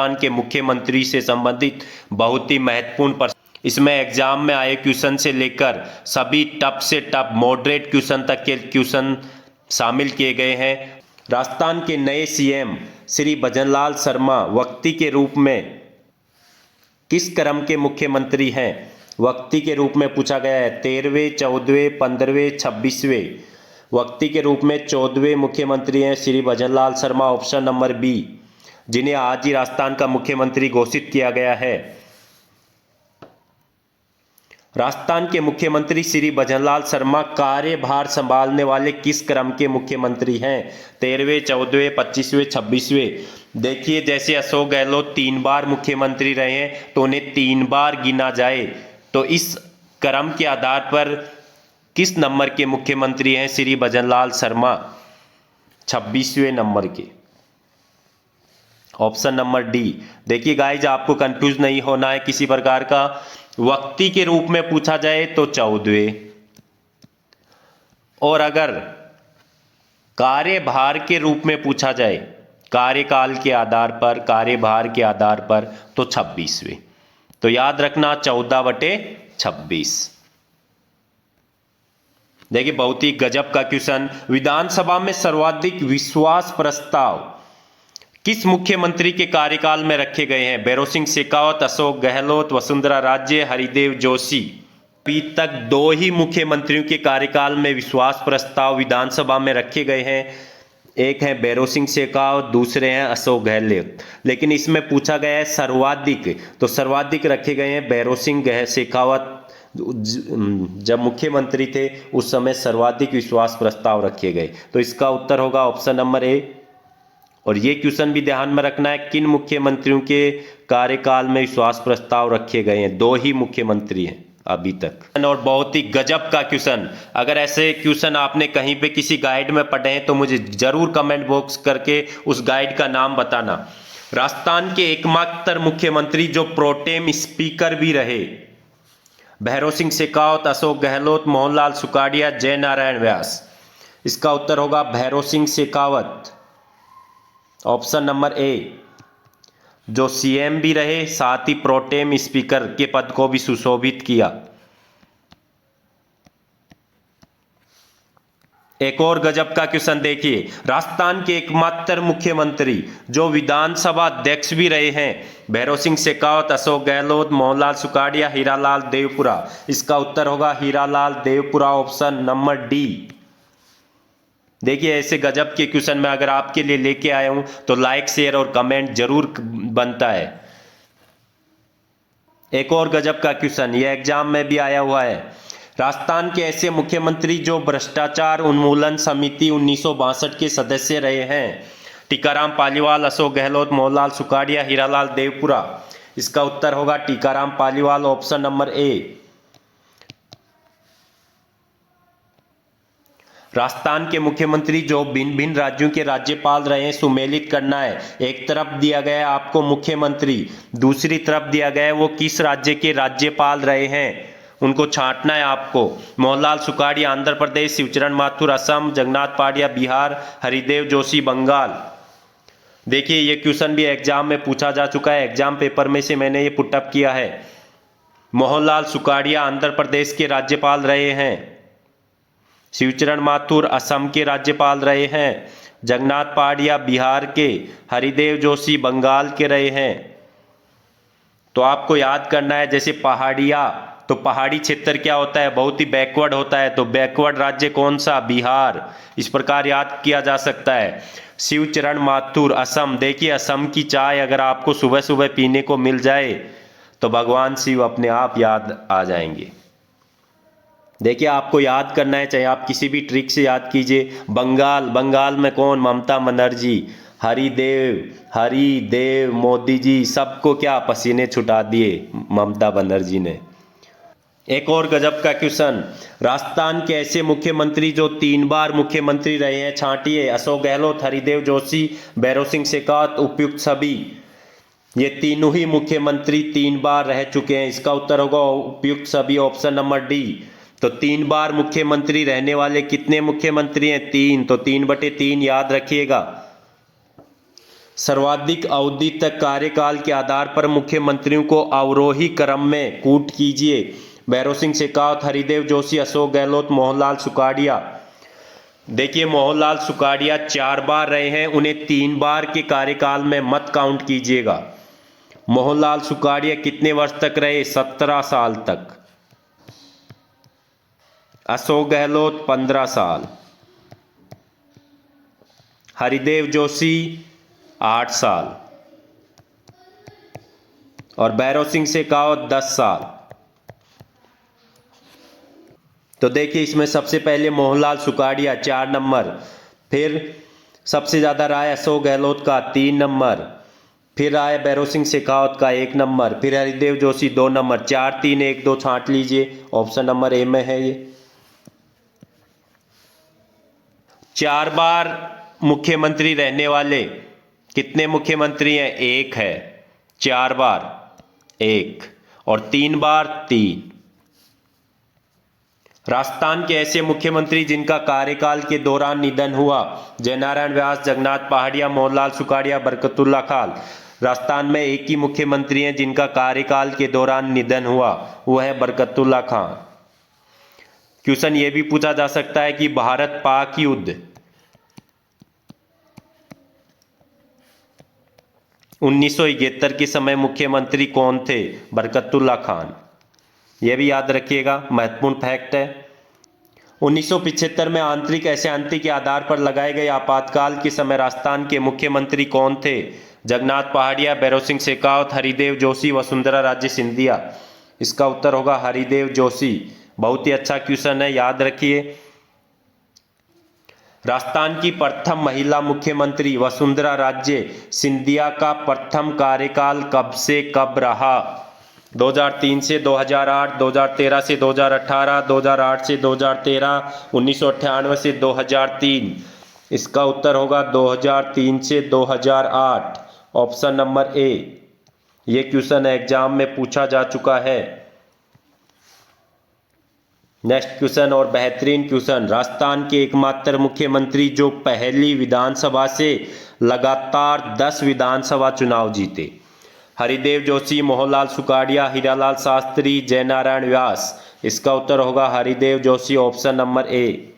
राजस्थान के मुख्यमंत्री से संबंधित बहुत ही महत्वपूर्ण प्रश्न। इसमें एग्जाम में आए क्वेश्चन से लेकर सभी टफ से टफ मॉडरेट क्वेश्चन तक के क्वेश्चन शामिल किए गए हैं। राजस्थान के नए सीएम श्री भजनलाल शर्मा वक्ती के रूप में किस क्रम के मुख्यमंत्री हैं? वक्ती के रूप में पूछा गया है 13वें, 14वें, 15वें, 26वें। वक्ती के रूप में 14वें मुख्यमंत्री हैं Shri Bhajanlal Sharma, option number B, जिन्हें आज ही राजस्थान का मुख्यमंत्री घोषित किया गया है। राजस्थान के मुख्यमंत्री श्री भजनलाल शर्मा कार्यभार संभालने वाले किस क्रम के मुख्यमंत्री हैं? 13वें, 14वें, 25वें, 26वें। देखिए, जैसे अशोक गहलोत 3 बार मुख्यमंत्री रहे हैं तो उन्हें 3 बार गिना जाए तो इस क्रम के आधार पर किस नंबर के मुख्यमंत्री हैं श्री भजनलाल शर्मा? 26वें नंबर के, ऑप्शन नंबर डी। देखिए गाइज, आपको कंफ्यूज नहीं होना है किसी प्रकार का। वक्ती के रूप में पूछा जाए तो 14वें, और अगर कार्यभार के रूप में पूछा जाए कार्यकाल के आधार पर, कार्यभार के आधार पर, तो 26वें। तो याद रखना 14/26। देखिए, बहुत ही गजब का क्वेश्चन। विधानसभा में सर्वाधिक विश्वास प्रस्ताव किस मुख्यमंत्री के कार्यकाल में रखे गए हैं? भैरों सिंह शेखावत, अशोक गहलोत, वसुंधरा राजे, हरिदेव जोशी। अभी तक 2 ही मुख्यमंत्रियों के कार्यकाल में विश्वास प्रस्ताव विधानसभा में रखे गए हैं। एक है भैरों सिंह शेखावत, दूसरे हैं अशोक गहलोत। लेकिन इसमें पूछा गया है सर्वाधिक, तो सर्वाधिक रखे गए हैं भैरों सिंह शेखावत। जब मुख्यमंत्री थे उस समय सर्वाधिक विश्वास प्रस्ताव रखे गए। तो इसका उत्तर होगा ऑप्शन नंबर ए। और ये क्वेश्चन भी ध्यान में रखना है, किन मुख्यमंत्रियों के कार्यकाल में विश्वास प्रस्ताव रखे गए हैं? 2 ही मुख्यमंत्री हैं अभी तक। और बहुत ही गजब का क्वेश्चन। अगर ऐसे क्वेश्चन आपने कहीं पे किसी गाइड में पढ़े हैं तो मुझे जरूर कमेंट बॉक्स करके उस गाइड का नाम बताना। राजस्थान के एकमात्र मुख्यमंत्री जो प्रोटेम स्पीकर भी रहे, भैरों सिंह शेखावत, अशोक गहलोत, मोहनलाल सुखाड़िया, जय नारायण व्यास। इसका उत्तर होगा Bhairon Singh Shekhawat, option number A, जो सीएम भी रहे साथ ही प्रोटेम स्पीकर के पद को भी सुशोभित किया। एक और गजब का क्वेश्चन देखिए, राजस्थान के एकमात्र मुख्यमंत्री जो विधानसभा अध्यक्ष भी रहे हैं, भैरों सिंह शेखावत, अशोक गहलोत, मोहनलाल सुखाड़िया, हीरालाल देवपुरा। इसका उत्तर होगा Hiralal Devpura, option number D. देखिए, ऐसे गजब के क्वेश्चन मैं अगर आपके लिए लेके आया हूं तो लाइक, शेयर और कमेंट जरूर बनता है। एक और गजब का क्वेश्चन, यह एग्जाम में भी आया हुआ है। राजस्थान के ऐसे मुख्यमंत्री जो भ्रष्टाचार उन्मूलन समिति 1962 के सदस्य रहे हैं? टीकाराम पालीवाल, अशोक गहलोत, मोहनलाल सुखाड़िया, हीरालाल देवपुरा। इसका उत्तर होगा Tikaram Paliwal, option number A. Rajasthan के मुख्यमंत्री जो भिन्न भिन्न राज्यों के राज्यपाल रहे हैं, सुमेलित करना है। एक तरफ दिया गया है आपको मुख्यमंत्री, दूसरी तरफ दिया गया है वो किस राज्य के राज्यपाल रहे हैं, उनको छांटना है आपको। मोहनलाल सुखाड़िया आंध्र प्रदेश, शिवचरण माथुर असम, जगन्नाथ पाटिया बिहार, हरिदेव जोशी बंगाल। देखिए, ये क्वेश्चन भी एग्जाम में पूछा जा चुका है, एग्जाम पेपर में से मैंने ये पुटअप किया है। मोहनलाल सुखाड़िया आंध्र प्रदेश के राज्यपाल रहे हैं, शिवचरण माथुर असम के राज्यपाल रहे हैं, जगन्नाथ पाटिया बिहार के, हरिदेव जोशी बंगाल के रहे हैं। तो आपको याद करना है, जैसे पहाड़िया, तो पहाड़ी क्षेत्र क्या होता है? बहुत ही बैकवर्ड होता है। तो बैकवर्ड राज्य कौन सा? बिहार। इस प्रकार याद किया जा सकता है। शिवचरण माथुर असम। देखिए, असम की चाय अगर आपको सुबह सुबह पीने को मिल जाए तो भगवान शिव अपने आप याद आ जाएंगे। देखिए, आपको याद करना है, चाहे आप किसी भी ट्रिक से याद कीजिए। बंगाल, बंगाल में कौन? ममता बनर्जी। हरिदेव मोदी जी, सबको क्या पसीने छुटा दिए ममता बनर्जी ने। एक और गजब का क्वेश्चन, राजस्थान के ऐसे मुख्यमंत्री जो 3 बार मुख्यमंत्री रहे हैं, छांटिए। अशोक गहलोत, हरिदेव जोशी, भैरों सिंह शेखावत, उपयुक्त सभी। ये तीनों ही मुख्यमंत्री 3 बार रह चुके हैं। इसका उत्तर होगा उपयुक्त सभी, ऑप्शन नंबर डी। तो 3 बार मुख्यमंत्री रहने वाले कितने मुख्यमंत्री हैं? 3। तो 3/3 याद रखिएगा। सर्वाधिक अवधि तक कार्यकाल के आधार पर मुख्यमंत्रियों को अवरोही क्रम में कूट कीजिए। भैरों सिंह शेखावत, हरिदेव जोशी, अशोक गहलोत, मोहनलाल सुखाड़िया। देखिए मोहनलाल सुखाड़िया 4 बार रहे हैं, उन्हें 3 बार के कार्यकाल में मत काउंट कीजिएगा। मोहनलाल सुखाड़िया कितने वर्ष तक रहे? 17 साल तक। अशोक गहलोत 15 साल। हरिदेव जोशी 8 साल और भैरों सिंह शेखावत 10 साल। तो देखिए इसमें सबसे पहले मोहनलाल सुखाड़िया 4 नंबर, फिर सबसे ज़्यादा रहा है अशोक गहलोत का 3 नंबर, फिर आया भैरों सिंह शेखावत का 1 नंबर, फिर हरिदेव जोशी 2 नंबर। 4 3 1 2 छांट लीजिए, ऑप्शन नंबर ए में है ये। 4 बार मुख्यमंत्री रहने वाले कितने मुख्यमंत्री हैं? 1 है। 4 बार 1 और 3 बार 3। राजस्थान के ऐसे मुख्यमंत्री जिनका कार्यकाल के दौरान निधन हुआ? जयनारायण व्यास, जगन्नाथ पहाड़िया, मोहनलाल सुखाड़िया, बरकतुल्ला खान। राजस्थान में एक ही मुख्यमंत्री हैं जिनका कार्यकाल के दौरान निधन हुआ, वो है बरकतुल्ला खान। क्वेश्चन ये भी पूछा जा सकता है कि भारत पाक युद्ध 1971 के समय मुख्यमंत्री कौन थे? बरकतुल्ला खान। यह भी याद रखिएगा, महत्वपूर्ण फैक्ट है। 1975 में आंतरिक अशांति के आधार पर लगाए गए आपातकाल के समय राजस्थान के मुख्यमंत्री कौन थे? जगन्नाथ पहाड़िया, भैरों सिंह शेखावत, हरिदेव जोशी, वसुंधरा राजे सिंधिया। इसका उत्तर होगा हरिदेव जोशी। बहुत ही अच्छा क्वेश्चन है, याद रखिए। राजस्थान की प्रथम महिला मुख्यमंत्री वसुंधरा राजे सिंधिया का प्रथम कार्यकाल कब से कब रहा? 2003 से 2008, 2013 से 2018, 2008 से 2013, 1998 से 2003। इसका उत्तर होगा 2003 से 2008, ऑप्शन नंबर ए। ये क्वेश्चन एग्जाम में पूछा जा चुका है। नेक्स्ट क्वेश्चन और बेहतरीन क्वेश्चन। राजस्थान के एकमात्र मुख्यमंत्री जो पहली विधानसभा से लगातार 10 विधानसभा चुनाव जीते? हरिदेव जोशी, मोहनलाल सुखाड़िया, हीरालाल शास्त्री, जयनारायण व्यास। इसका उत्तर होगा Haridev Joshi, option number A.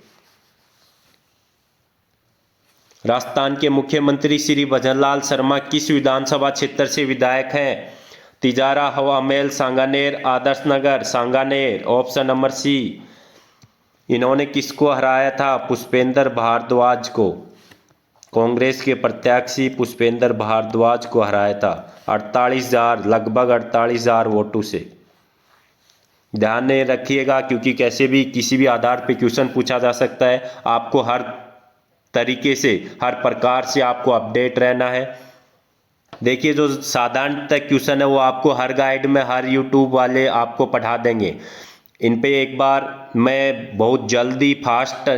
Rajasthan के मुख्यमंत्री श्री भजनलाल शर्मा किस विधानसभा क्षेत्र से विधायक हैं? तिजारा, हवा महल, Sanganer, Adarsh Nagar, Sanganer, option number C. इन्होंने किसको हराया था? पुष्पेंद्र भारद्वाज को। कांग्रेस के प्रत्याशी पुष्पेंद्र भारद्वाज को हराया था 48,000, लगभग 48,000 वोटों से। ध्यान में रखिएगा क्योंकि कैसे भी किसी भी आधार पे क्वेश्चन पूछा जा सकता है। आपको हर तरीके से, हर प्रकार से आपको अपडेट रहना है। देखिए जो साधारणतः क्वेश्चन है वो आपको हर गाइड में, हर यूट्यूब वाले आपको पढ़ा देंगे। इन पे एक बार मैं बहुत जल्दी फास्ट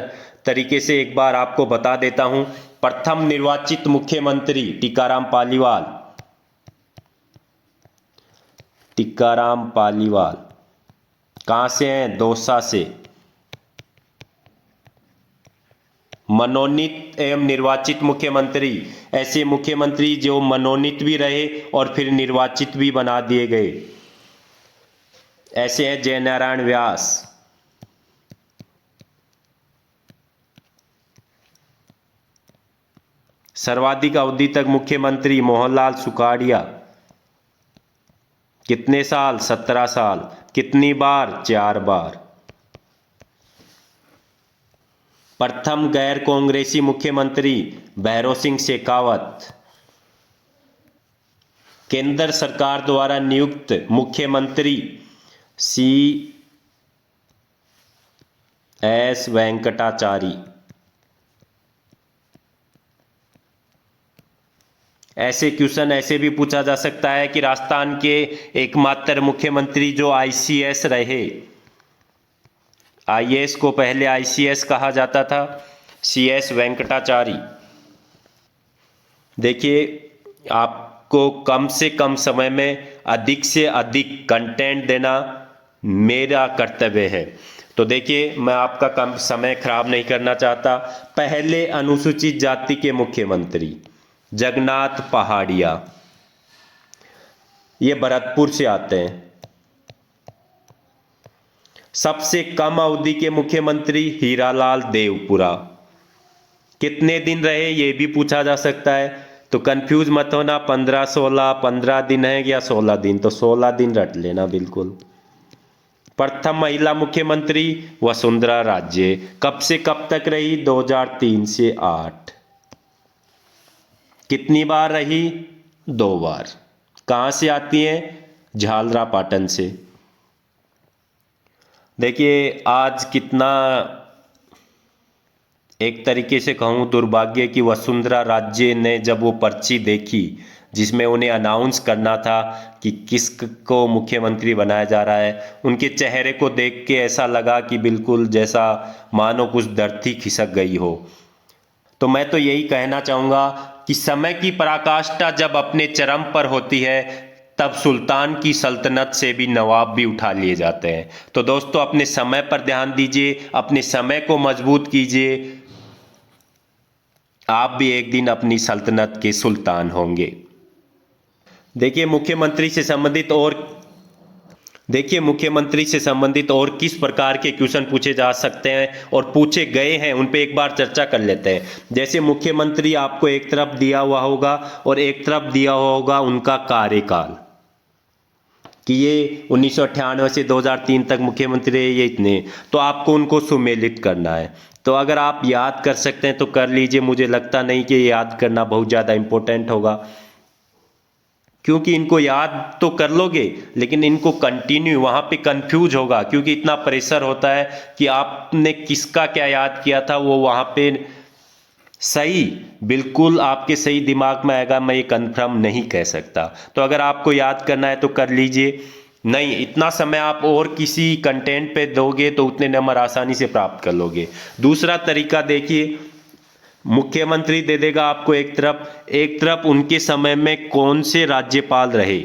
तरीके से एक बार आपको बता देता हूं। प्रथम निर्वाचित मुख्यमंत्री टीकाराम पालीवाल। टीकाराम पालीवाल कहां से हैं? दौसा से। मनोनीत एवं निर्वाचित मुख्यमंत्री, ऐसे मुख्यमंत्री जो मनोनीत भी रहे और फिर निर्वाचित भी बना दिए गए, ऐसे हैं जयनारायण व्यास। सर्वाधिक अवधि तक मुख्यमंत्री मोहनलाल सुखाड़िया। कितने साल? 17 साल। कितनी बार? 4 बार। प्रथम गैर कांग्रेसी मुख्यमंत्री भैरों सिंह शेखावत। केंद्र सरकार द्वारा नियुक्त मुख्यमंत्री CS वेंकटाचारी। ऐसे क्वेश्चन ऐसे भी पूछा जा सकता है कि राजस्थान के एकमात्र मुख्यमंत्री जो ICS रहे, IAS को पहले ICS कहा जाता था, CS वेंकटाचारी। देखिए आपको कम से कम समय में अधिक से अधिक कंटेंट देना मेरा कर्तव्य है। तो देखिए मैं आपका कम समय खराब नहीं करना चाहता। पहले अनुसूचित जाति के मुख्यमंत्री, जगन्नाथ पहाड़िया, ये भरतपुर से आते हैं। सबसे कम अवधि के मुख्यमंत्री हीरालाल देवपुरा, कितने दिन रहे ये भी पूछा जा सकता है, तो कंफ्यूज मत होना, 15 16 15 दिन है या 16 दिन, तो 16 दिन रट लेना बिल्कुल। प्रथम महिला मुख्यमंत्री वसुंधरा राजे, कब से कब तक रही, 2003 से 8। कितनी बार रही, 2 बार। कहां से आती है, झालरापाटन से। देखिए आज कितना एक तरीके से कहूँ दुर्भाग्य कि वसुंधरा राजे ने जब वो पर्ची देखी जिसमें उन्हें अनाउंस करना था कि किसको मुख्यमंत्री बनाया जा रहा है, उनके चेहरे को देख के ऐसा लगा कि बिल्कुल जैसा मानो कुछ धरती खिसक गई हो। तो मैं तो यही कहना चाहूँगा कि समय की पराकाष्ठा जब अपने चरम पर होती है तब सुल्तान की सल्तनत से भी नवाब भी उठा लिए जाते हैं। तो दोस्तों अपने समय पर ध्यान दीजिए, अपने समय को मजबूत कीजिए, आप भी एक दिन अपनी सल्तनत के सुल्तान होंगे। देखिए मुख्यमंत्री से संबंधित और किस प्रकार के क्वेश्चन पूछे जा सकते हैं और पूछे गए हैं उन पे एक बार चर्चा कर लेते हैं। जैसे मुख्यमंत्री आपको एक तरफ दिया हुआ होगा और एक तरफ दिया हुआ होगा उनका कार्यकाल कि ये 1998 से 2003 तक मुख्यमंत्री रहे, ये इतने, तो आपको उनको सुमेलित करना है। तो अगर आप याद कर सकते हैं तो कर लीजिए, मुझे लगता नहीं कि याद करना बहुत ज़्यादा इंपॉर्टेंट होगा, क्योंकि इनको याद तो कर लोगे लेकिन इनको कंटिन्यू वहाँ पे कंफ्यूज होगा, क्योंकि इतना प्रेशर होता है कि आपने किसका क्या याद किया था वो वहाँ पे सही बिल्कुल आपके सही दिमाग में आएगा, मैं ये कन्फर्म नहीं कह सकता। तो अगर आपको याद करना है तो कर लीजिए, नहीं इतना समय आप और किसी कंटेंट पे दोगे तो उतने नंबर आसानी से प्राप्त कर लोगे। दूसरा तरीका देखिए, मुख्यमंत्री दे देगा आपको एक तरफ उनके समय में कौन से राज्यपाल रहे,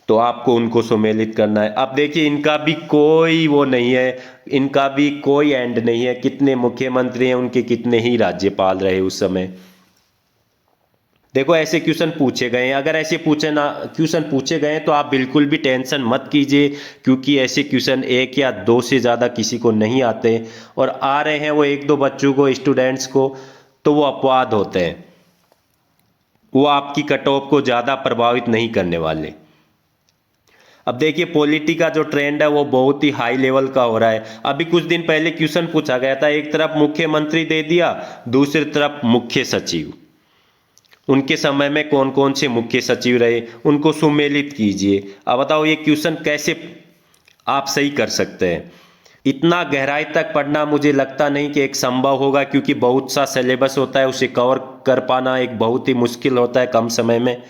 तो आपको उनको सुमेलित करना है। अब देखिए इनका भी कोई वो नहीं है, इनका भी कोई एंड नहीं है, कितने मुख्यमंत्री हैं उनके कितने ही राज्यपाल रहे उस समय। देखो ऐसे क्वेश्चन पूछे गए हैं, अगर ऐसे क्वेश्चन पूछे गए हैं तो आप बिल्कुल भी टेंशन मत कीजिए, क्योंकि ऐसे क्वेश्चन 1 या 2 से ज़्यादा किसी को नहीं आते, और आ रहे हैं वो 1-2 बच्चों को, स्टूडेंट्स को, तो वो अपवाद होते हैं, वो आपकी कट ऑफ को ज़्यादा प्रभावित नहीं करने वाले। अब देखिए पॉलिटी का जो ट्रेंड है वो बहुत ही हाई लेवल का हो रहा है। अभी कुछ दिन पहले क्वेश्चन पूछा गया था, एक तरफ मुख्यमंत्री दे दिया, दूसरी तरफ मुख्य सचिव, उनके समय में कौन कौन से मुख्य सचिव रहे उनको सुमेलित कीजिए। अब बताओ ये क्वेश्चन कैसे आप सही कर सकते हैं। इतना गहराई तक पढ़ना मुझे लगता नहीं कि एक संभव होगा, क्योंकि बहुत सा सिलेबस होता है, उसे कवर कर पाना एक बहुत ही मुश्किल होता है कम समय में।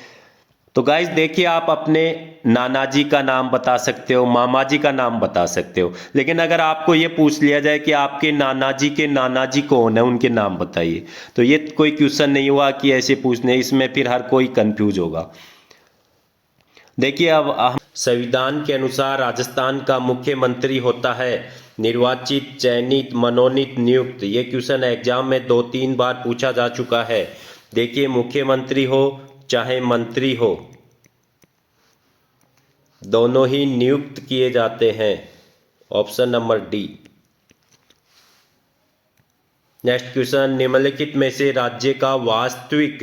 तो गाइस देखिए, आप अपने नाना जी का नाम बता सकते हो, मामा जी का नाम बता सकते हो, लेकिन अगर आपको ये पूछ लिया जाए कि आपके नाना जी के नाना जी कौन है, उनके नाम बताइए, तो ये कोई क्वेश्चन नहीं हुआ कि ऐसे पूछने, इसमें फिर हर कोई कंफ्यूज होगा। देखिए अब संविधान के अनुसार राजस्थान का मुख्यमंत्री होता है निर्वाचित, चयनित, मनोनीत, नियुक्त। ये क्वेश्चन एग्जाम में 2-3 बार पूछा जा चुका है। देखिए मुख्यमंत्री हो चाहे मंत्री हो, दोनों ही नियुक्त किए जाते हैं। Option number D. Next question, निम्नलिखित में से राज्य का वास्तविक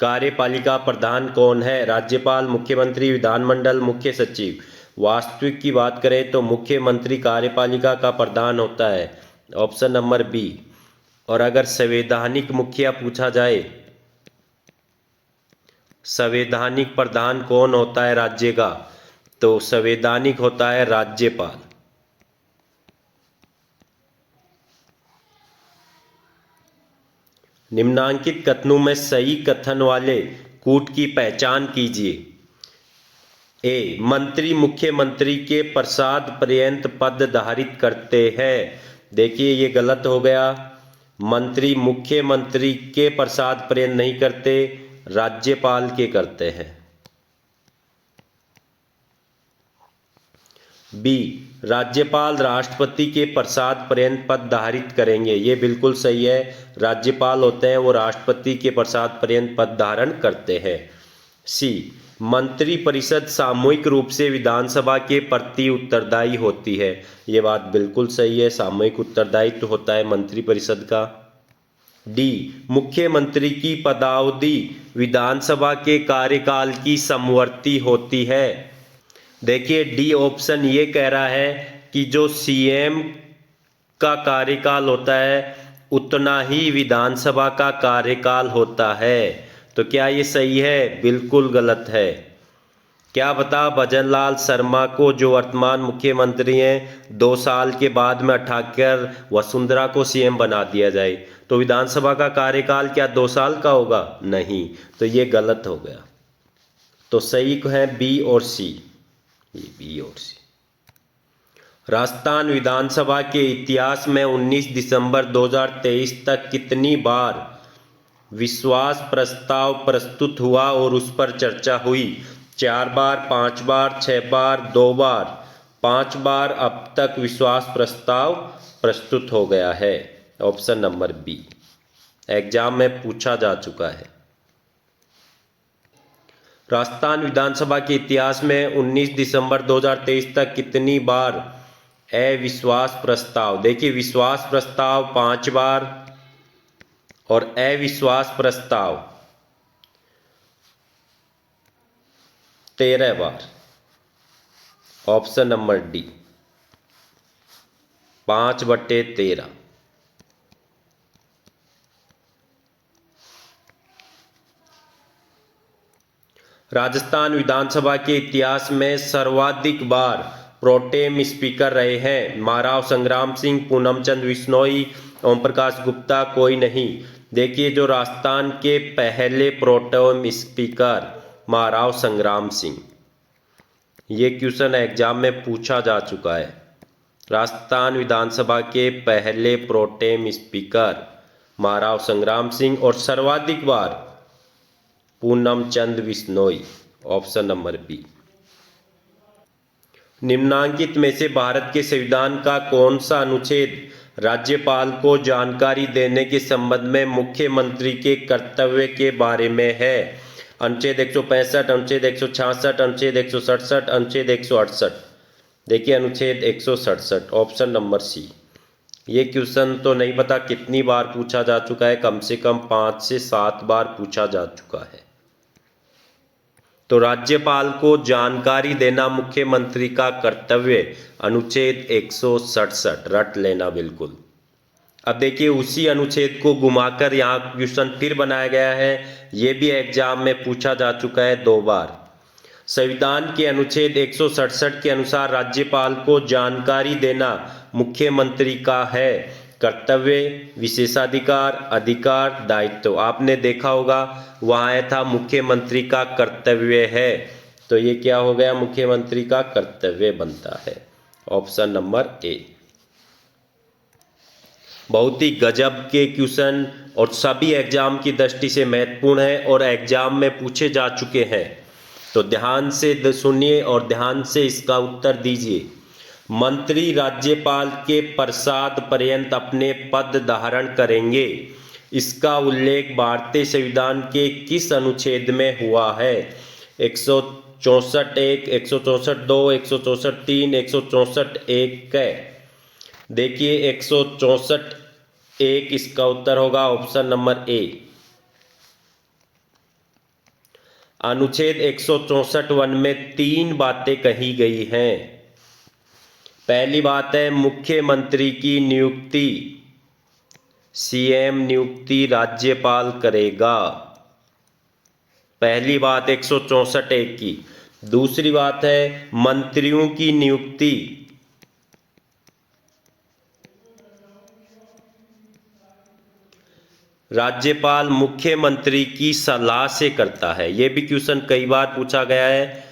कार्यपालिका प्रधान कौन है? राज्यपाल, मुख्यमंत्री, विधानमंडल, मुख्य सचिव। वास्तविक की बात करें तो मुख्यमंत्री कार्यपालिका का प्रधान होता है, ऑप्शन नंबर बी। और अगर संवैधानिक मुखिया पूछा जाए, संवैधानिक प्रधान कौन होता है राज्य का, तो संवैधानिक होता है राज्यपाल। निम्नांकित कथनों में सही कथन वाले कूट की पहचान कीजिए। ए, मंत्री मुख्यमंत्री के प्रसाद पर्यंत पद धारित करते हैं। देखिए ये गलत हो गया, मंत्री मुख्यमंत्री के प्रसाद पर्यंत नहीं करते, राज्यपाल के करते हैं। बी, राज्यपाल राष्ट्रपति के प्रसाद पर्यंत पद धारित करेंगे। ये बिल्कुल सही है, राज्यपाल होते हैं वो राष्ट्रपति के प्रसाद पर्यंत पद धारण करते हैं। सी, मंत्रिपरिषद सामूहिक रूप से विधानसभा के प्रति उत्तरदायी होती है। ये बात बिल्कुल सही है, सामूहिक उत्तरदायित्व होता है मंत्रिपरिषद का। डी, मुख्यमंत्री की पदावधि विधानसभा के कार्यकाल की समवर्ती होती है। देखिए डी ऑप्शन ये कह रहा है कि जो सीएम का कार्यकाल होता है उतना ही विधानसभा का कार्यकाल होता है। तो क्या ये सही है? बिल्कुल गलत है। क्या बता भजनलाल शर्मा को जो वर्तमान मुख्यमंत्री हैं 2 साल के बाद में हटाकर वसुंधरा को सीएम बना दिया जाए तो विधानसभा का कार्यकाल क्या 2 साल का होगा? नहीं, तो ये गलत हो गया। तो सही है बी और सी, ये बी और सी। राजस्थान विधानसभा के इतिहास में 19 दिसंबर 2023 तक कितनी बार विश्वास प्रस्ताव प्रस्तुत हुआ और उस पर चर्चा हुई? 4 बार, 5 बार, 6 बार, 2 बार। 5 बार अब तक विश्वास प्रस्ताव प्रस्तुत हो गया है। ऑप्शन नंबर बी, एग्जाम में पूछा जा चुका है। राजस्थान विधानसभा के इतिहास में 19 दिसंबर 2023 तक कितनी बार अविश्वास प्रस्ताव, देखिए विश्वास प्रस्ताव 5 बार और अविश्वास प्रस्ताव 13 बार। Option number D, 5/13। राजस्थान विधानसभा के इतिहास में सर्वाधिक बार प्रोटेम स्पीकर रहे हैं? महाराव संग्राम सिंह, पूनम चंद बिश्नोई, ओम प्रकाश गुप्ता, कोई नहीं। देखिए जो राजस्थान के पहले प्रोटेम स्पीकर महाराव संग्राम सिंह, ये क्वेश्चन एग्जाम में पूछा जा चुका है। राजस्थान विधानसभा के पहले प्रोटेम स्पीकर महाराव संग्राम सिंह और सर्वाधिक बार Poonam Chand Bishnoi. Option number B. निम्नांकित में से भारत के संविधान का कौन सा अनुच्छेद राज्यपाल को जानकारी देने के संबंध में मुख्यमंत्री के कर्तव्य के बारे में है? अनुच्छेद 165, अनुच्छेद 166, अनुच्छेद 167, अनुच्छेद 168। देखिए अनुच्छेद 167, ऑप्शन नंबर सी। ये क्वेश्चन तो नहीं पता कितनी बार पूछा जा चुका है, कम से कम 5 से 7 बार पूछा जा चुका है। तो राज्यपाल को जानकारी देना मुख्यमंत्री का कर्तव्य, अनुच्छेद 167 रट लेना बिल्कुल। अब देखिए उसी अनुच्छेद को घुमाकर यहाँ क्वेश्चन फिर बनाया गया है, ये भी एग्जाम में पूछा जा चुका है 2 बार। संविधान के अनुच्छेद 167 के अनुसार राज्यपाल को जानकारी देना मुख्यमंत्री का है कर्तव्य, विशेषाधिकार, अधिकार, दायित्व। आपने देखा होगा वहाँ आया था मुख्यमंत्री का कर्तव्य है, तो ये क्या हो गया? मुख्यमंत्री का कर्तव्य बनता है। Option number A. बहुत ही गजब के क्वेश्चन और सभी एग्जाम की दृष्टि से महत्वपूर्ण है और एग्जाम में पूछे जा चुके हैं, तो ध्यान से सुनिए और ध्यान से इसका उत्तर दीजिए। मंत्री राज्यपाल के प्रसाद पर्यंत अपने पद धारण करेंगे, इसका उल्लेख भारतीय संविधान के किस अनुच्छेद में हुआ है? 164(1), 164(2), 164(3), 164(1). देखिए 164(1) इसका उत्तर होगा ऑप्शन नंबर ए। अनुच्छेद 164(1) में 3 बातें कही गई हैं। पहली बात है मुख्यमंत्री की नियुक्ति सीएम नियुक्ति राज्यपाल करेगा, पहली बात 164(1) की। दूसरी बात है मंत्रियों की नियुक्ति राज्यपाल मुख्यमंत्री की सलाह से करता है। यह भी क्वेश्चन कई बार पूछा गया है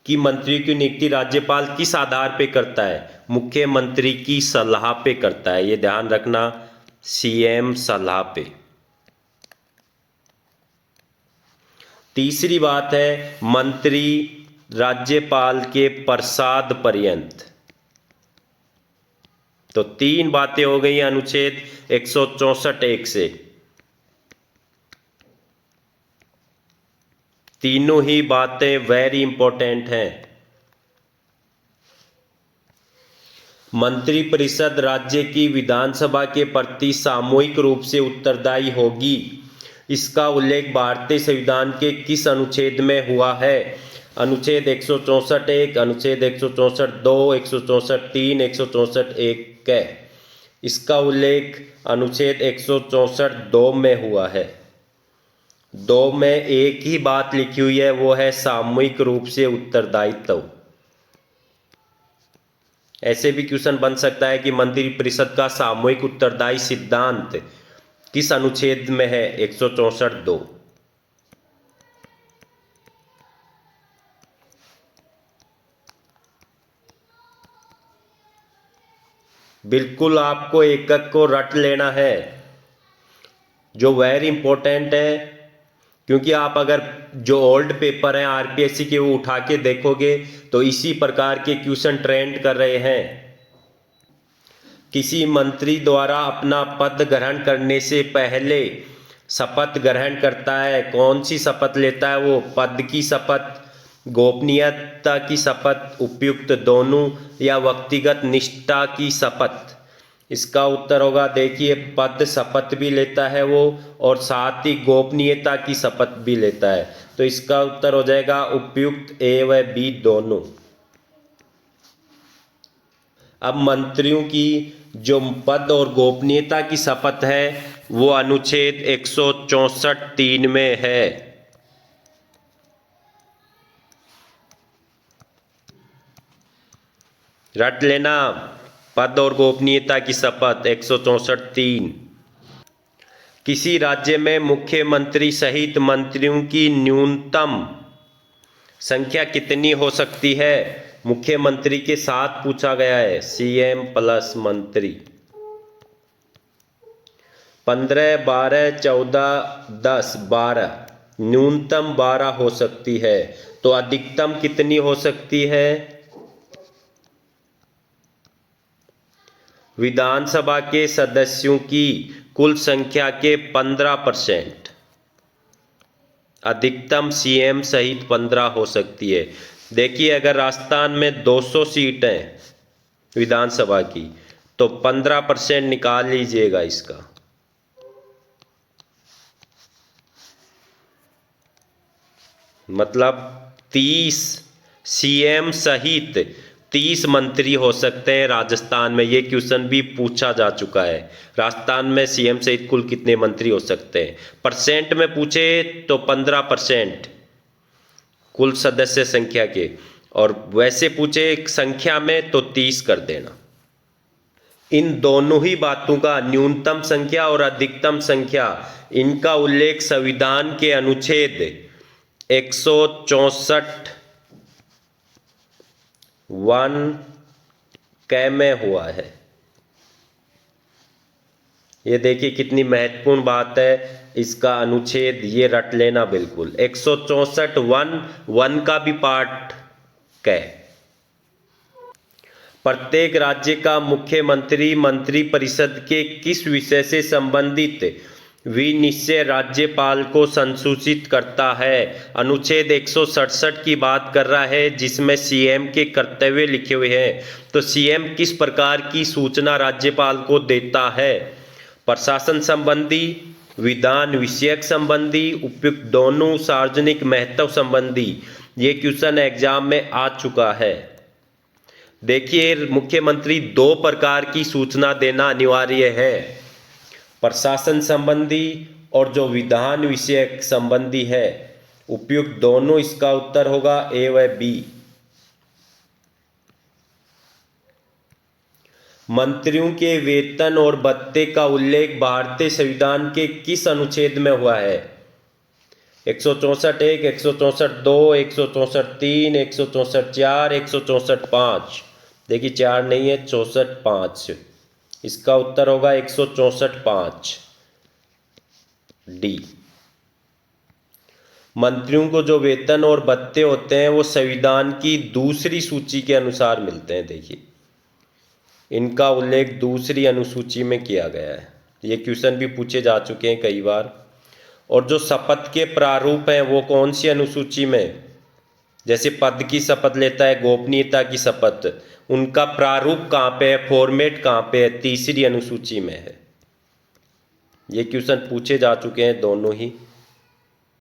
कि मंत्री की नियुक्ति राज्यपाल किस आधार पे करता है? मुख्यमंत्री की सलाह पे करता है, ये ध्यान रखना, सीएम सलाह पे। तीसरी बात है मंत्री राज्यपाल के प्रसाद पर्यंत। तो तीन बातें हो गई अनुच्छेद 164(1) से। तीनों ही बातें वेरी इंपॉर्टेंट हैं। मंत्रिपरिषद राज्य की विधानसभा के प्रति सामूहिक रूप से उत्तरदायी होगी। इसका उल्लेख भारतीय संविधान के किस अनुच्छेद में हुआ है? अनुच्छेद 164(1), अनुच्छेद 164(2), 164(3), 164(1) है। इसका उल्लेख अनुच्छेद 164(2) में हुआ है। 2 में एक ही बात लिखी हुई है, वो है सामूहिक रूप से उत्तरदायित्व। ऐसे भी क्वेश्चन बन सकता है कि मंत्रिपरिषद का सामूहिक उत्तरदायी सिद्धांत किस अनुच्छेद में है? 164(2). बिल्कुल आपको एकक को रट लेना है, जो वेरी इंपॉर्टेंट है, क्योंकि आप अगर जो ओल्ड पेपर हैं आरपीएससी के वो उठा के देखोगे तो इसी प्रकार के क्वेश्चन ट्रेंड कर रहे हैं। किसी मंत्री द्वारा अपना पद ग्रहण करने से पहले शपथ ग्रहण करता है, कौन सी शपथ लेता है वो? पद की शपथ, गोपनीयता की शपथ, उपयुक्त दोनों, या व्यक्तिगत निष्ठा की शपथ? इसका उत्तर होगा, देखिए, पद शपथ भी लेता है वो और साथ ही गोपनीयता की शपथ भी लेता है। तो इसका उत्तर हो जाएगा उपयुक्त, ए व बी दोनों। अब मंत्रियों की जो पद और गोपनीयता की शपथ है वो अनुच्छेद 164(3) में है। रट लेना, पद और गोपनीयता की शपथ 164(3). किसी राज्य में मुख्यमंत्री सहित मंत्रियों की न्यूनतम संख्या कितनी हो सकती है? मुख्यमंत्री के साथ पूछा गया है, सीएम प्लस मंत्री। 15, 12, 14, 10, 12, न्यूनतम 12 हो सकती है। तो अधिकतम कितनी हो सकती है? विधानसभा के सदस्यों की कुल संख्या के 15%। अधिकतम सीएम सहित 15 हो सकती है। देखिए, अगर राजस्थान में 200 सीट हैं विधानसभा की, तो 15% निकाल लीजिएगा इसका। मतलब 30 सीएम सहित 30 मंत्री हो सकते हैं राजस्थान में। ये क्वेश्चन भी पूछा जा चुका है, राजस्थान में सीएम सहित कुल कितने मंत्री हो सकते हैं। परसेंट में पूछे तो 15% कुल सदस्य संख्या के, और वैसे पूछे संख्या में तो 30 कर देना। इन दोनों ही बातों का, न्यूनतम संख्या और अधिकतम संख्या, इनका उल्लेख संविधान के अनुच्छेद 164(1) क में हुआ है। ये देखिए कितनी महत्वपूर्ण बात है, इसका अनुच्छेद ये रट लेना बिल्कुल। 164(1) का भी पार्ट क। प्रत्येक राज्य का मुख्यमंत्री मंत्रिपरिषद के किस विषय से संबंधित विनिश्चय राज्यपाल को संसूचित करता है? अनुच्छेद 167 की बात कर रहा है, जिसमें सीएम के कर्तव्य लिखे हुए हैं। तो सीएम किस प्रकार की सूचना राज्यपाल को देता है? प्रशासन संबंधी, विधान विषयक संबंधी, उपयुक्त दोनों, सार्वजनिक महत्व संबंधी। ये क्वेश्चन एग्जाम में आ चुका है। देखिए, मुख्यमंत्री 2 प्रकार की सूचना देना अनिवार्य है, प्रशासन संबंधी और जो विधान विषयक संबंधी है। उपयुक्त दोनों, इसका उत्तर होगा ए व बी। मंत्रियों के वेतन और भत्ते का उल्लेख भारतीय संविधान के किस अनुच्छेद में हुआ है? 164(1), 164(2), 164(3), 164(4), 164(5). देखिए 4 नहीं है, 64(5). इसका उत्तर होगा 164(5) डी। मंत्रियों को जो वेतन और भत्ते होते हैं वो संविधान की दूसरी सूची के अनुसार मिलते हैं। देखिए, इनका उल्लेख दूसरी अनुसूची में किया गया है। ये क्वेश्चन भी पूछे जा चुके हैं कई बार। और जो शपथ के प्रारूप हैं वो कौन सी अनुसूची में, जैसे पद की शपथ लेता है, गोपनीयता की शपथ, उनका प्रारूप कहाँ पे है, फॉर्मेट कहाँ पे है, तीसरी अनुसूची में है। ये क्वेश्चन पूछे जा चुके हैं दोनों ही।